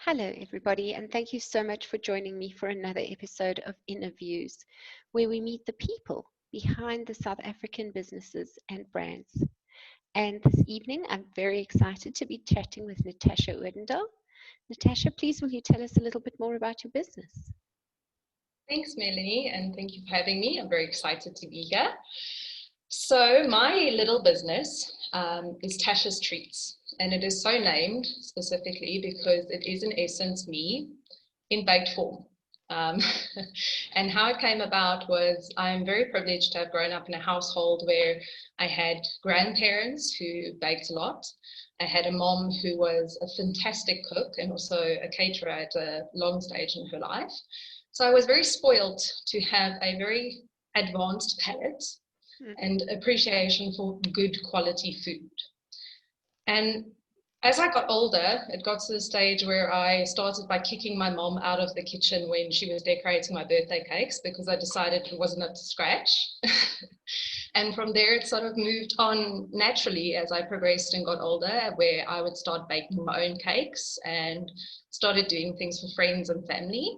Hello, everybody, and thank you so much for joining me for another episode of Innerviews, where we meet the people behind the South African businesses and brands. And this evening, I'm very excited to be chatting with Natasha Odendaal. Natasha, please will you tell us a little bit more about your business? Thanks, Melanie, and thank you for having me. I'm very excited to be here. So my little business is Tashastreats, and it is so named specifically because it is in essence me in baked form. And how it came about was I'm very privileged to have grown up in a household where I had grandparents who baked a lot. I had a mom who was a fantastic cook and also a caterer at a long stage in her life. So I was very spoiled to have a very advanced palate and appreciation for good quality food. And as I got older, it got to the stage where I started by kicking my mom out of the kitchen when she was decorating my birthday cakes because I decided it wasn't up to scratch. And from there, it sort of moved on naturally as I progressed and got older, where I would start baking my own cakes and started doing things for friends and family.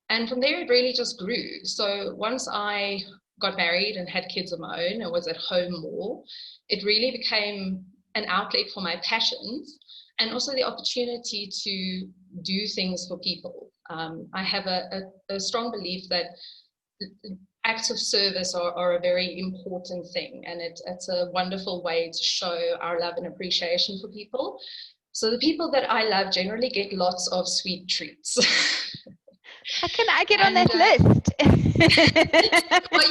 And from there, it really just grew. So once I got married and had kids of my own and was at home more, it really became an outlet for my passions and also the opportunity to do things for people. I have a strong belief that acts of service are a very important thing, and it's a wonderful way to show our love and appreciation for people. So the people that I love generally get lots of sweet treats. How can I get on that list? Well,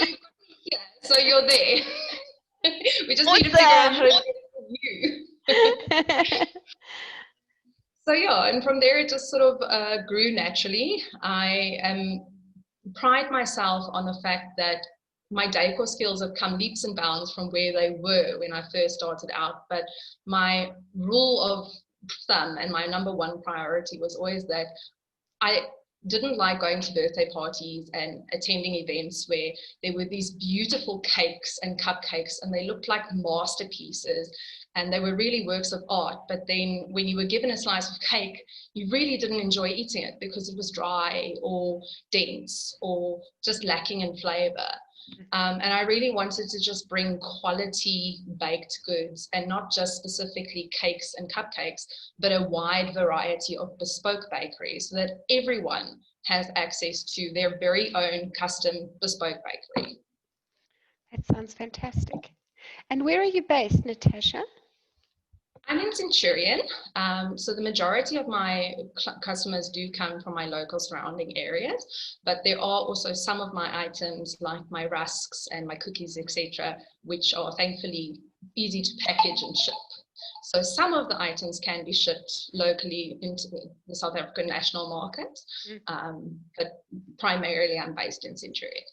yeah, so you're there. We just need to figure out how to do it for you. So yeah, and from there it just sort of grew naturally. I pride myself on the fact that my decor skills have come leaps and bounds from where they were when I first started out. But my rule of thumb and my number one priority was always that I didn't like going to birthday parties and attending events where there were these beautiful cakes and cupcakes and they looked like masterpieces and they were really works of art. But then when you were given a slice of cake, you really didn't enjoy eating it because it was dry or dense or just lacking in flavor. And I really wanted to just bring quality baked goods and not just specifically cakes and cupcakes, but a wide variety of bespoke bakeries so that everyone has access to their very own custom bespoke bakery. That sounds fantastic. And where are you based, Natasha? I'm in Centurion, so the majority of my customers do come from my local surrounding areas, but there are also some of my items like my rusks and my cookies, etc., which are thankfully easy to package and ship. So some of the items can be shipped locally into the South African national market, but primarily I'm based in Centurion.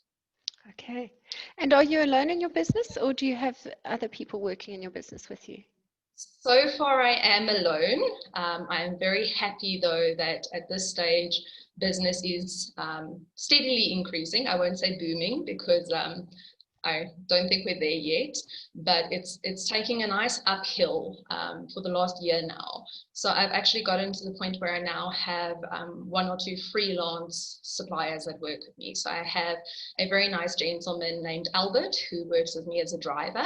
Okay. And are you alone in your business or do you have other people working in your business with you? So far, I am alone. I am very happy, though, that at this stage, business is steadily increasing. I won't say booming because I don't think we're there yet, but it's taking a nice uphill for the last year now. So I've actually gotten to the point where I now have one or two freelance suppliers that work with me. So I have a very nice gentleman named Albert who works with me as a driver.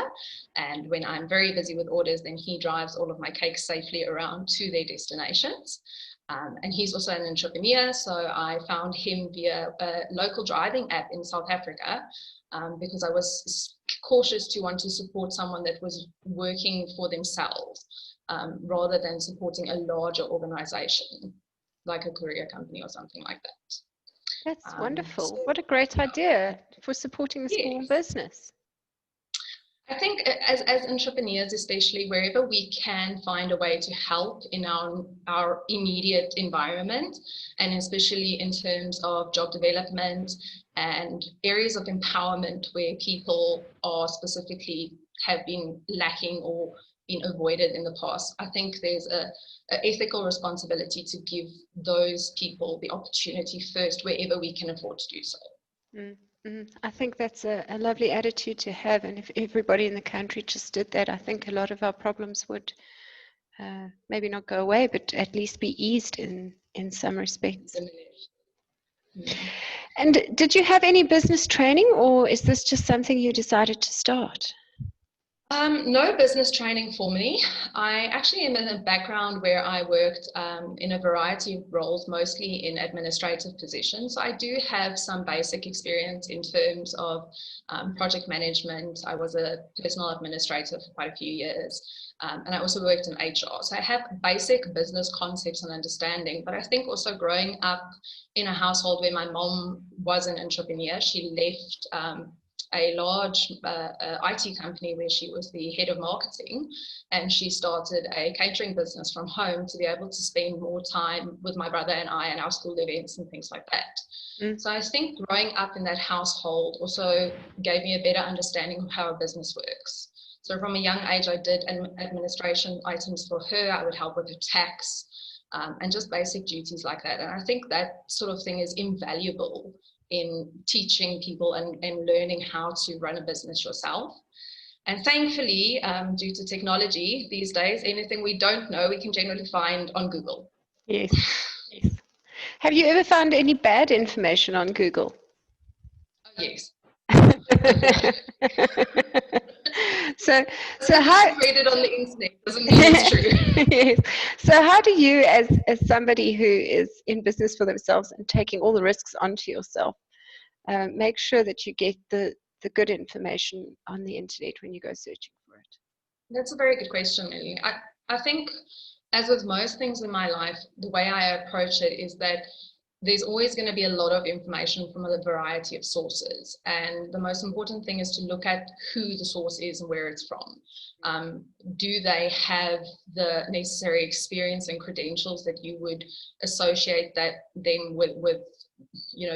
And when I'm very busy with orders, then he drives all of my cakes safely around to their destinations. And he's also an entrepreneur, so I found him via a local driving app in South Africa because I was cautious to want to support someone that was working for themselves rather than supporting a larger organization like a courier company or something like that. That's wonderful. So, what a great idea for supporting a small business. I think as entrepreneurs, especially wherever we can find a way to help in our immediate environment, and especially in terms of job development and areas of empowerment where people are specifically have been lacking or been avoided in the past, I think there's a ethical responsibility to give those people the opportunity first wherever we can afford to do so. I think that's a lovely attitude to have, and if everybody in the country just did that, I think a lot of our problems would maybe not go away, but at least be eased in in some respects. diminished. Mm. And did you have any business training, or is this just something you decided to start? No business training for me. I actually am in a background where I worked in a variety of roles, mostly in administrative positions. So I do have some basic experience in terms of project management. I was a personal administrator for quite a few years. And I also worked in HR. So I have basic business concepts and understanding. But I think also growing up in a household where my mom was an entrepreneur, she left a large IT company where she was the head of marketing, and she started a catering business from home to be able to spend more time with my brother and I and our school events and things like that. So I think growing up in that household also gave me a better understanding of how a business works. So from a young age, I did administration items for her. I would help with her tax and just basic duties like that. And I think that sort of thing is invaluable in teaching people and learning how to run a business yourself. And thankfully, due to technology these days, anything we don't know, we can generally find on Google. Yes, yes. Have you ever found any bad information on Google? Oh, yes. So how read it on the internet doesn't mean it's true. Yes. So how do you, as somebody who is in business for themselves and taking all the risks onto yourself, make sure that you get the good information on the internet when you go searching for it? That's a very good question, Melanie. I think, as with most things in my life, the way I approach it is that there's always going to be a lot of information from a variety of sources. And the most important thing is to look at who the source is and where it's from. Do they have the necessary experience and credentials that you would associate them with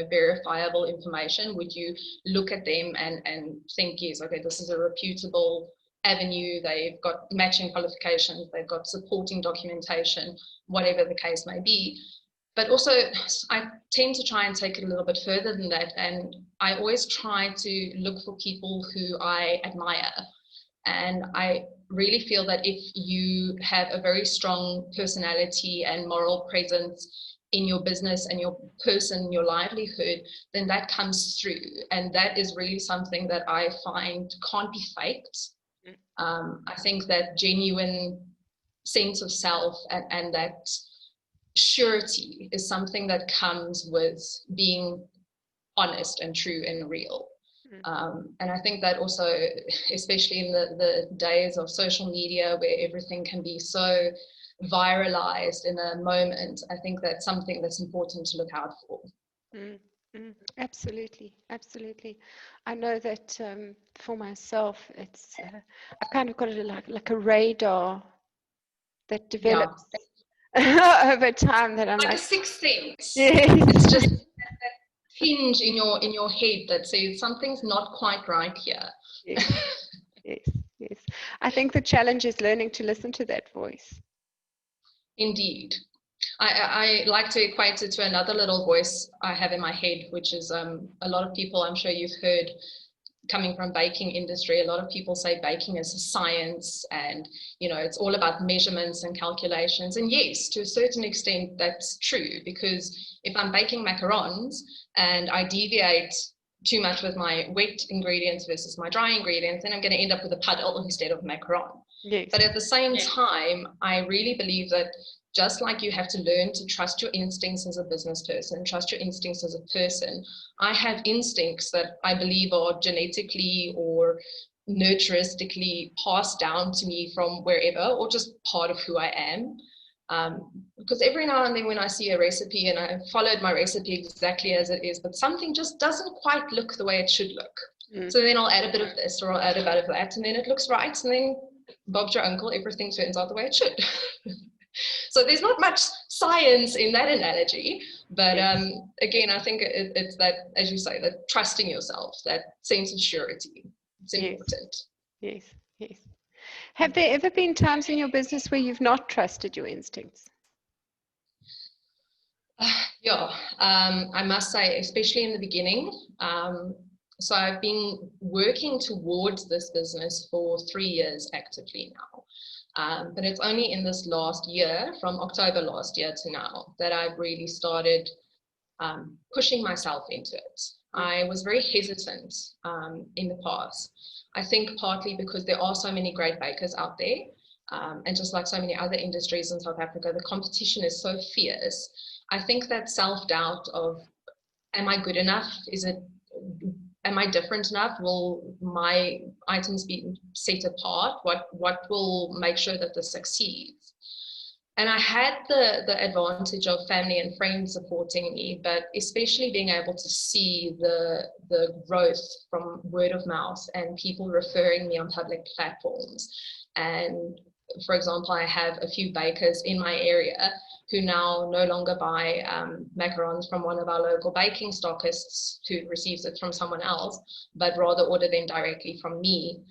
verifiable information? Would you look at them and think, yes, okay, this is a reputable avenue, they've got matching qualifications, they've got supporting documentation, whatever the case may be. But also, I tend to try and take it a little bit further than that. And I always try to look for people who I admire. And I really feel that if you have a very strong personality and moral presence in your business and your person, your livelihood, then that comes through. And that is really something that I find can't be faked. I think that genuine sense of self and that surety is something that comes with being honest and true and real. And I think that also, especially in the days of social media where everything can be so viralized in a moment, I think that's something that's important to look out for. Absolutely, absolutely. I know that for myself, it's I've kind of got it like a radar that develops over time, that I'm like like a sixth sense. Yes. It's just that hinge in your head that says something's not quite right here. Yes. Yes. I think the challenge is learning to listen to that voice. Indeed. I like to equate it to another little voice I have in my head, which is a lot of people, I'm sure you've heard, coming from baking industry, a lot of people say baking is a science and it's all about measurements and calculations. And yes, to a certain extent that's true, because if I'm baking macarons and I deviate too much with my wet ingredients versus my dry ingredients, then I'm going to end up with a puddle instead of a macaron. Yes. But at the same time, I really believe that just like you have to learn to trust your instincts as a business person, trust your instincts as a person, I have instincts that I believe are genetically or nurturistically passed down to me from wherever, or just part of who I am. Because every now and then when I see a recipe and I followed my recipe exactly as it is, but something just doesn't quite look the way it should look. So then I'll add a bit of this or I'll add a bit of that, and then it looks right, and then Bob's your uncle, everything turns out the way it should. So there's not much science in that analogy, but again, I think it's that, as you say, that trusting yourself, that sense of surety. It's important. Yes. Have there ever been times in your business where you've not trusted your instincts? I must say, especially in the beginning. So I've been working towards this business for 3 years actively now. But it's only in this last year, from October last year to now, that I've really started pushing myself into it. I was very hesitant in the past. I think partly because there are so many great bakers out there, and just like so many other industries in South Africa, the competition is so fierce. I think that self-doubt of, am I good enough? Am I different enough? Will my items be set apart? What will make sure that this succeeds? And I had the advantage of family and friends supporting me, but especially being able to see the growth from word of mouth and people referring me on public platforms. And for example, I have a few bakers in my area who now no longer buy macarons from one of our local baking stockists who receives it from someone else, but rather order them directly from me.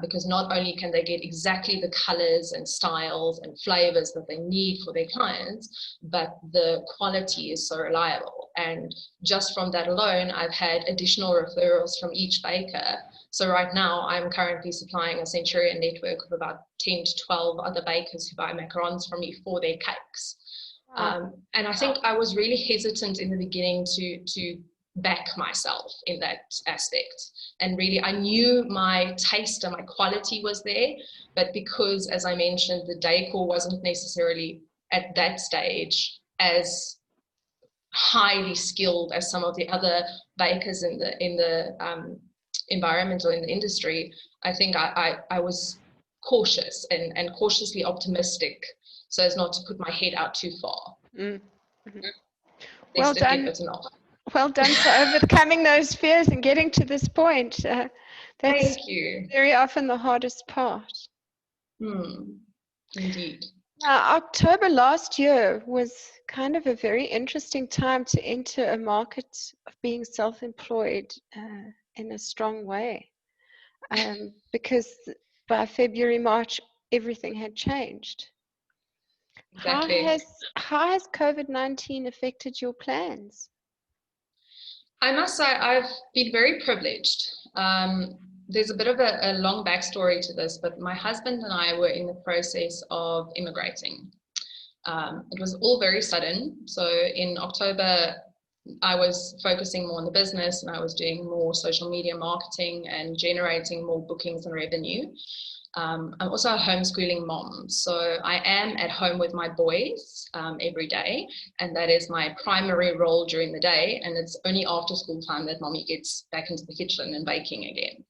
Because not only can they get exactly the colors and styles and flavors that they need for their clients, but the quality is so reliable. And just from that alone, I've had additional referrals from each baker. So right now I'm currently supplying a Centurion network of about 10 to 12 other bakers who buy macarons from me for their cakes. And I think I was really hesitant in the beginning to back myself in that aspect. And really, I knew my taste and my quality was there, but because, as I mentioned, the decor wasn't necessarily at that stage as highly skilled as some of the other bakers in the environment or in the industry, I think I was cautious and cautiously optimistic, so as not to put my head out too far. Mm-hmm. Well done. Enough. Well done for overcoming those fears and getting to this point. That's Thank you. Very often the hardest part. Indeed. Now, October last year was kind of a very interesting time to enter a market of being self-employed in a strong way, because by February, March, everything had changed. Exactly. How has COVID-19 affected your plans? I must say I've been very privileged. There's a bit of a long backstory to this, but my husband and I were in the process of immigrating. It was all very sudden. So in October, I was focusing more on the business and I was doing more social media marketing and generating more bookings and revenue. I'm also a homeschooling mom, so I am at home with my boys every day, and that is my primary role during the day, and it's only after school time that mommy gets back into the kitchen and baking again.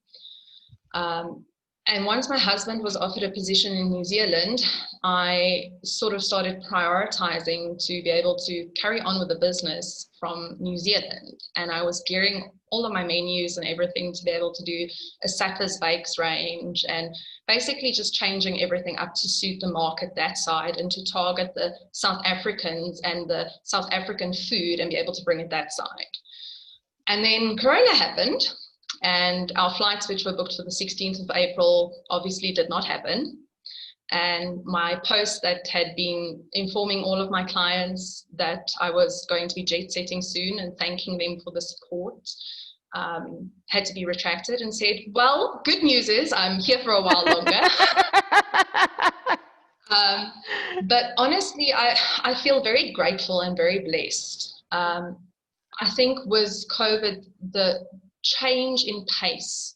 And once my husband was offered a position in New Zealand, I sort of started prioritizing to be able to carry on with the business from New Zealand. And I was gearing all of my menus and everything to be able to do a Sappers Bakes range and basically just changing everything up to suit the market that side and to target the South Africans and the South African food and be able to bring it that side. And then Corona happened. And our flights, which were booked for the 16th of April, obviously did not happen. And my post that had been informing all of my clients that I was going to be jet setting soon and thanking them for the support had to be retracted and said, well, good news is I'm here for a while longer. But honestly, I feel very grateful and very blessed. I think with COVID, the change in pace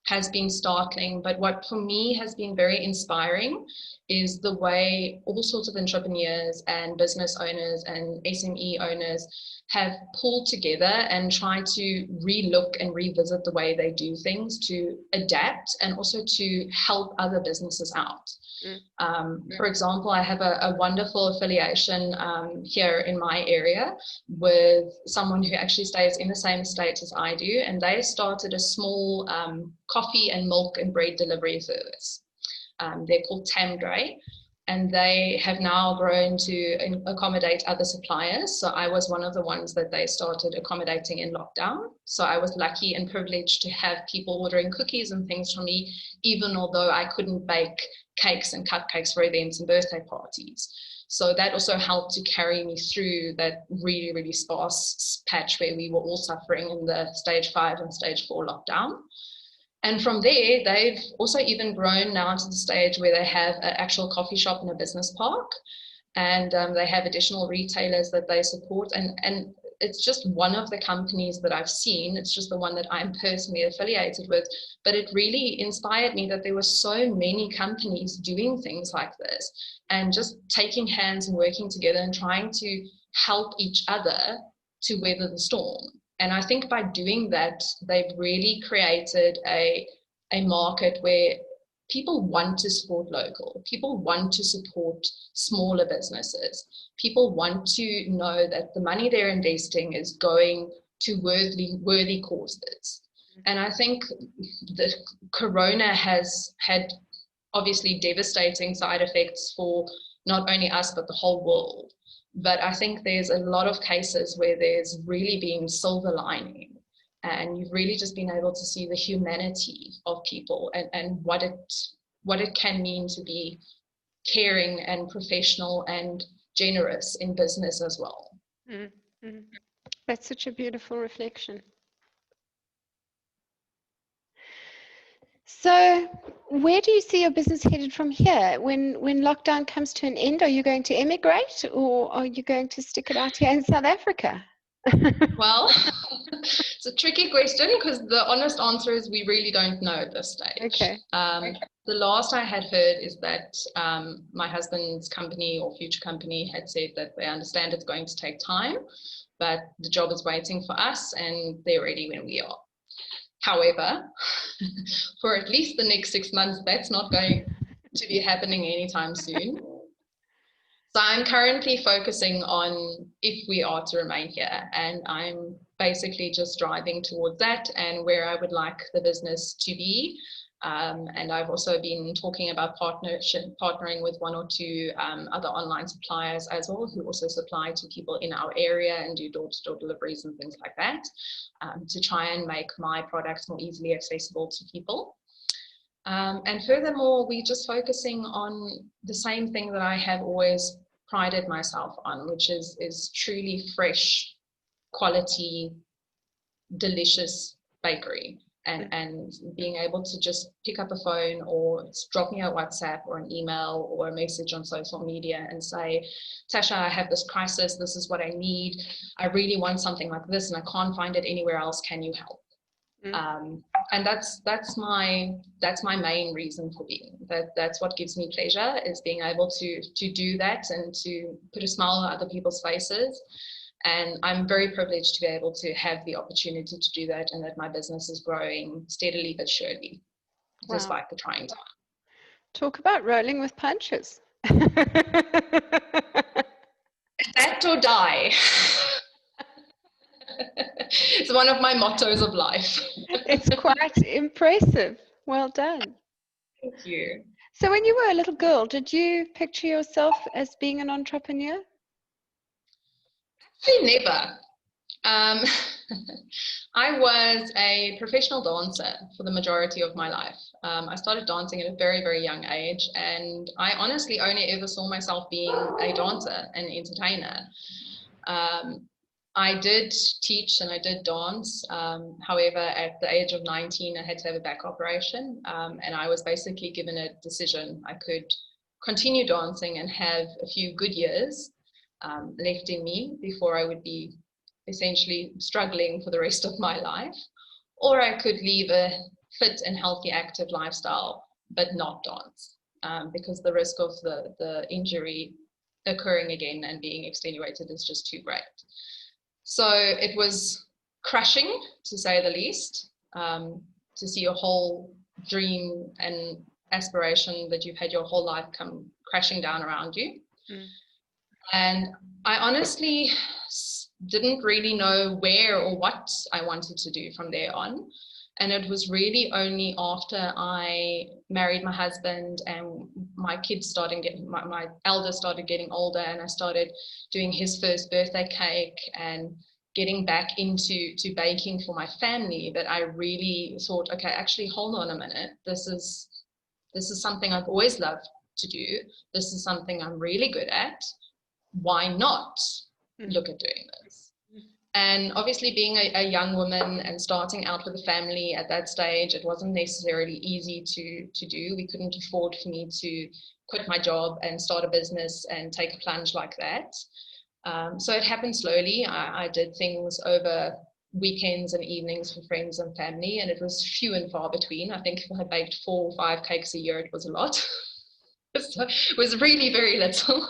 has been startling, but what for me has been very inspiring is the way all sorts of entrepreneurs and business owners and SME owners have pulled together and tried to relook and revisit the way they do things to adapt and also to help other businesses out. For example, I have a wonderful affiliation here in my area with someone who actually stays in the same state as I do, and they started a small coffee and milk and bread delivery service. They're called Tamdray, and they have now grown to accommodate other suppliers. So I was one of the ones that they started accommodating in lockdown. So I was lucky and privileged to have people ordering cookies and things from me, even although I couldn't bake cakes and cupcakes for events and birthday parties. So that also helped to carry me through that really, really sparse patch where we were all suffering in the stage 5 and stage 4 lockdown. And from there, they've also even grown now to the stage where they have an actual coffee shop in a business park, and they have additional retailers that they support. And it's just one of the companies that I've seen. It's just the one that I'm personally affiliated with. But it really inspired me that there were so many companies doing things like this and just taking hands and working together and trying to help each other to weather the storm. And I think by doing that, they've really created a market where people want to support local. People want to support smaller businesses. People want to know that the money they're investing is going to worthy causes. And I think the corona has had obviously devastating side effects for not only us, but the whole world. But I think there's a lot of cases where there's really been silver lining, and you've really just been able to see the humanity of people and what it can mean to be caring and professional and generous in business as well. Mm-hmm. That's such a beautiful reflection. So, where do you see your business headed from here? When lockdown comes to an end, are you going to emigrate, or are you going to stick it out here in South Africa? Well, it's a tricky question because the honest answer is we really don't know at this stage. Okay. The last I had heard is that my husband's company or future company had said that they understand it's going to take time, but the job is waiting for us and they're ready when we are. However, for at least the next 6 months, that's not going to be happening anytime soon. So I'm currently focusing on if we are to remain here, and I'm basically just driving towards that and where I would like the business to be. And I've also been talking about partnering with one or two other online suppliers as well, who also supply to people in our area and do door-to-door deliveries and things like that, to try and make my products more easily accessible to people. And furthermore, we're just focusing on the same thing that I have always prided myself on, which is truly fresh, quality, delicious bakery. And being able to just pick up a phone or drop me a WhatsApp or an email or a message on social media and say, Tasha, I have this crisis, this is what I need, I really want something like this and I can't find it anywhere else, can you help? And that's my main reason for being. That's what gives me pleasure, is being able to do that and to put a smile on other people's faces. And I'm very privileged to be able to have the opportunity to do that, and that my business is growing steadily but surely, despite the trying time. Talk about rolling with punches. That or die. It's one of my mottos of life. It's quite impressive. Well done. Thank you. So when you were a little girl, did you picture yourself as being an entrepreneur? Actually, never. I was a professional dancer for the majority of my life. I started dancing at a very, very young age, and I honestly only ever saw myself being a dancer and entertainer. I did teach and I did dance. However, at the age of 19, I had to have a back operation, and I was basically given a decision. I could continue dancing and have a few good years left in me before I would be essentially struggling for the rest of my life, or I could leave a fit and healthy active lifestyle but not dance, because the risk of the injury occurring again and being extenuated is just too great. So it was crushing, to say the least, to see your whole dream and aspiration that you've had your whole life come crashing down around you. And I honestly didn't really know where or what I wanted to do from there on. And it was really only after I married my husband and my kids started getting, my eldest started getting older, and I started doing his first birthday cake and getting back into baking for my family, that I really thought, okay, actually, hold on a minute. This is something I've always loved to do. This is something I'm really good at. Why not look at doing this? And obviously being a young woman and starting out with a family at that stage, it wasn't necessarily easy to do. We couldn't afford for me to quit my job and start a business and take a plunge like that. So it happened slowly. I did things over weekends and evenings for friends and family, and it was few and far between. I think if I baked 4 or 5 cakes a year, it was a lot. So it was really very little,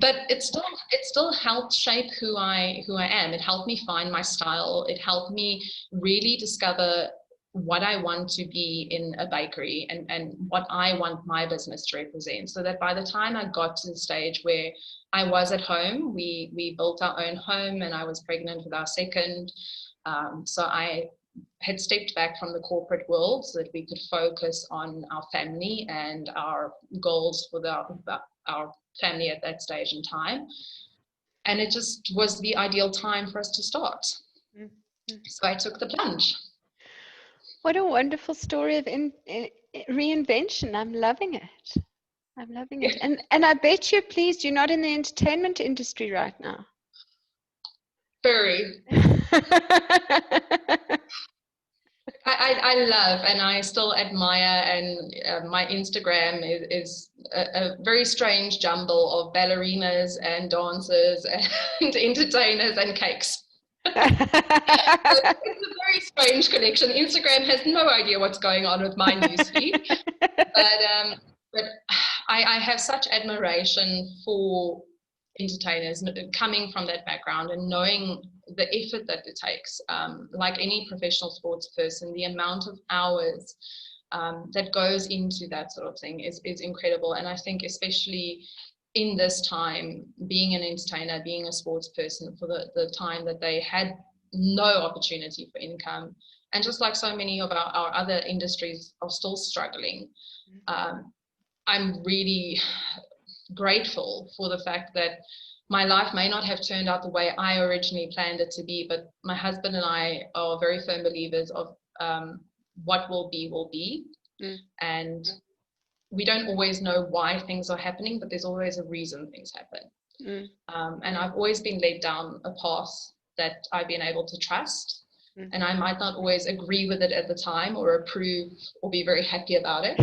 but it still helped shape who I am. It helped me find my style. It helped me really discover what I want to be in a bakery and what I want my business to represent, so that by the time I got to the stage where I was at home, we built our own home, and I was pregnant with our second. So I had stepped back from the corporate world so that we could focus on our family and our goals for our family at that stage in time. And it just was the ideal time for us to start. Mm-hmm. So I took the plunge. What a wonderful story of reinvention. I'm loving it. I'm loving it. And I bet you're pleased you're not in the entertainment industry right now. Very. I love and I still admire, and my Instagram is a very strange jumble of ballerinas and dancers and entertainers and cakes. So it's a very strange collection. Instagram has no idea what's going on with my newsfeed, but I have such admiration for entertainers coming from that background and knowing the effort that it takes. Like any professional sports person, the amount of hours that goes into that sort of thing is incredible. And I think especially in this time, being an entertainer, being a sports person, for the time that they had no opportunity for income, and just like so many of our other industries are still struggling, I'm really grateful for the fact that my life may not have turned out the way I originally planned it to be, but my husband and I are very firm believers of what will be. And we don't always know why things are happening, but there's always a reason things happen. And I've always been led down a path that I've been able to trust. And I might not always agree with it at the time or approve or be very happy about it.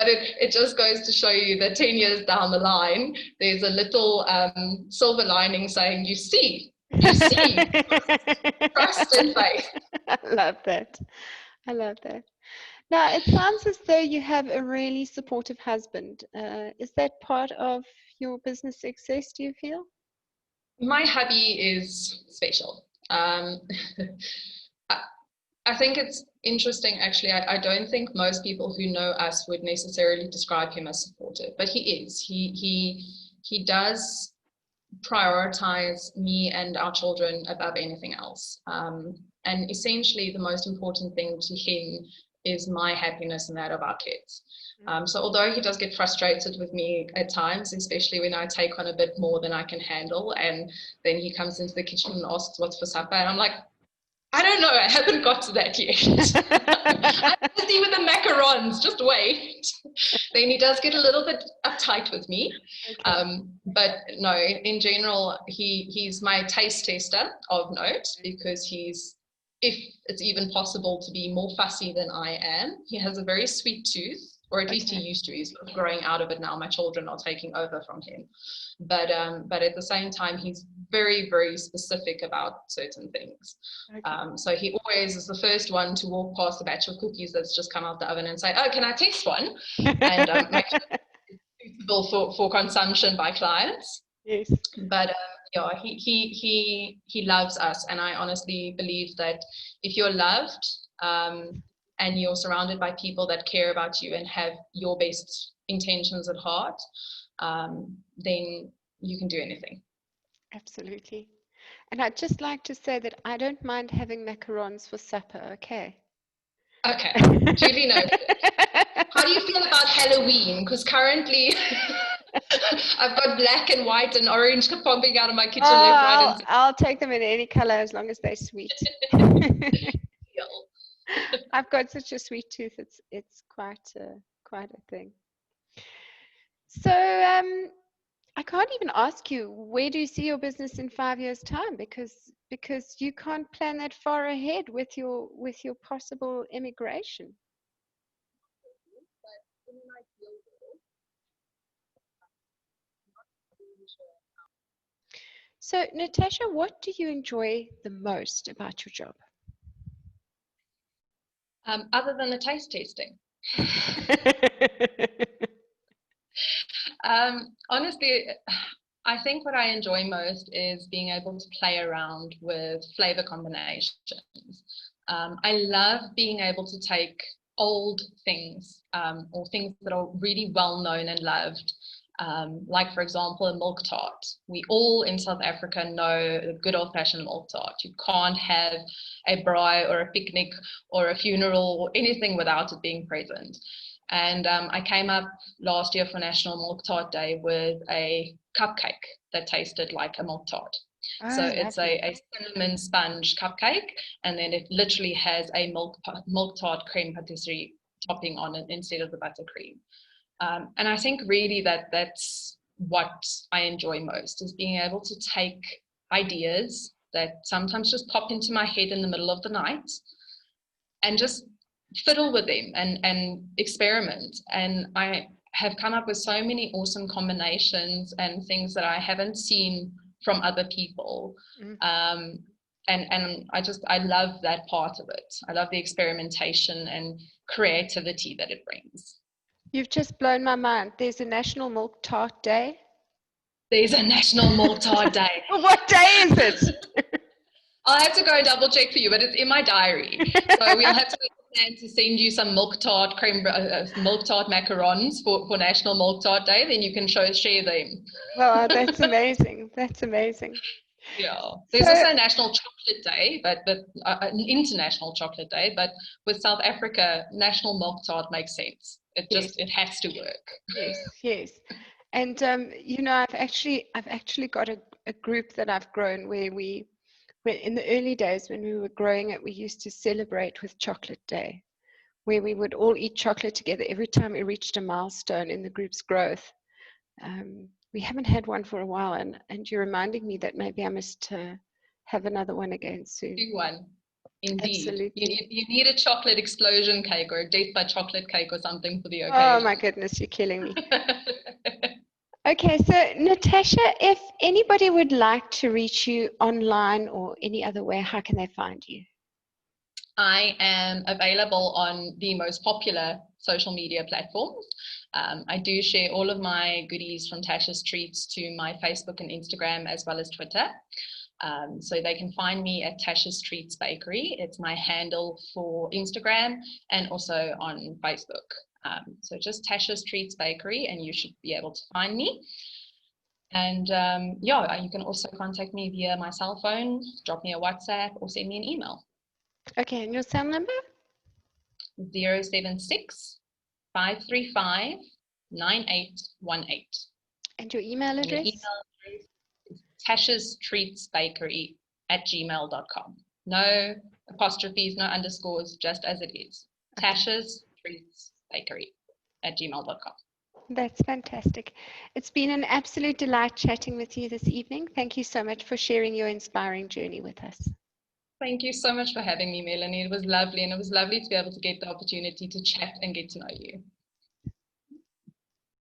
But it just goes to show you that 10 years down the line, there's a little silver lining saying, you see, trust and faith. I love that. I love that. Now, it sounds as though you have a really supportive husband. Is that part of your business success, do you feel? My hubby is special. I think it's interesting, actually. I don't think most people who know us would necessarily describe him as supportive, but he is. He does prioritize me and our children above anything else. And essentially, the most important thing to him is my happiness and that of our kids. So although he does get frustrated with me at times, especially when I take on a bit more than I can handle, and then he comes into the kitchen and asks what's for supper, and I'm like, I don't know, I haven't got to that yet. I'm busy with the macarons, just wait. Then he does get a little bit uptight with me. Okay. But no, in general, he's my taste tester of note, because he's, if it's even possible, to be more fussy than I am. He has a very sweet tooth, or at least he used to. He's growing out of it now. My children are taking over from him. But at the same time, he's very, very specific about certain things. Okay. So he always is the first one to walk past a batch of cookies that's just come out the oven and say, oh, can I taste one? And make sure it's suitable for consumption by clients. Yes. But yeah, he loves us. And I honestly believe that if you're loved, and you're surrounded by people that care about you and have your best intentions at heart, then you can do anything. Absolutely. And I'd just like to say that I don't mind having macarons for supper, okay? Okay, duly noted. How do you feel about Halloween? Because currently I've got black and white and orange popping out of my kitchen left, right, and I'll take them in any color as long as they're sweet. I've got such a sweet tooth. It's quite a thing. So I can't even ask you, where do you see your business in 5 years' time? Because you can't plan that far ahead with your possible immigration. So, Natasha, what do you enjoy the most about your job? Other than the taste testing. Honestly, I think what I enjoy most is being able to play around with flavor combinations. I love being able to take old things or things that are really well known and loved. Like, for example, a milk tart. We all in South Africa know a good old-fashioned milk tart. You can't have a braai or a picnic or a funeral or anything without it being present. And I came up last year for National Milk Tart Day with a cupcake that tasted like a milk tart. So Oh, it's lovely. a cinnamon sponge cupcake, and then it literally has a milk tart creme patisserie topping on it instead of the buttercream. And I think really that's what I enjoy most, is being able to take ideas that sometimes just pop into my head in the middle of the night and just fiddle with them and experiment. And I have come up with so many awesome combinations and things that I haven't seen from other people. And I love that part of it. I love the experimentation and creativity that it brings. You've just blown my mind. There's a National Milk Tart Day. There's a National Milk Tart Day. What day is it? I'll have to go double check for you, but it's in my diary. So we'll have to make a plan to send you some milk tart milk tart macarons for National Milk Tart Day. Then you can share them. Well, that's amazing. That's amazing. Yeah. So, There's also a National Chocolate Day, but an International Chocolate Day. But with South Africa, National Milk Tart makes sense. yes, It has to work. yes, yes. And I've actually got a group that I've grown where in the early days when we were growing it, we used to celebrate with Chocolate Day, where we would all eat chocolate together every time we reached a milestone in the group's growth. We haven't had one for a while, and you're reminding me that maybe I must have another one again soon. Do one. Indeed. Absolutely. You need a chocolate explosion cake or a death by chocolate cake or something for the Oh occasion. my goodness, you're killing me. Okay, so Natasha, if anybody would like to reach you online or any other way, how can they find you? I am available on the most popular social media platforms. I do share all of my goodies from Tashastreats to my Facebook and Instagram, as well as Twitter. So they can find me at tashastreatsbakery. It's my handle for Instagram and also on Facebook. So just tashastreatsbakery and you should be able to find me. And yeah, you can also contact me via my cell phone, drop me a WhatsApp or send me an email. Okay, and your cell number? 076 535 9818. And your email address? Your email address is tashastreatsbakery@gmail.com. No apostrophes, no underscores, just as it is. Okay. tashastreatsbakery@gmail.com. That's fantastic. It's been an absolute delight chatting with you this evening. Thank you so much for sharing your inspiring journey with us. Thank you so much for having me, Melanie. It was lovely, and it was lovely to be able to get the opportunity to chat and get to know you.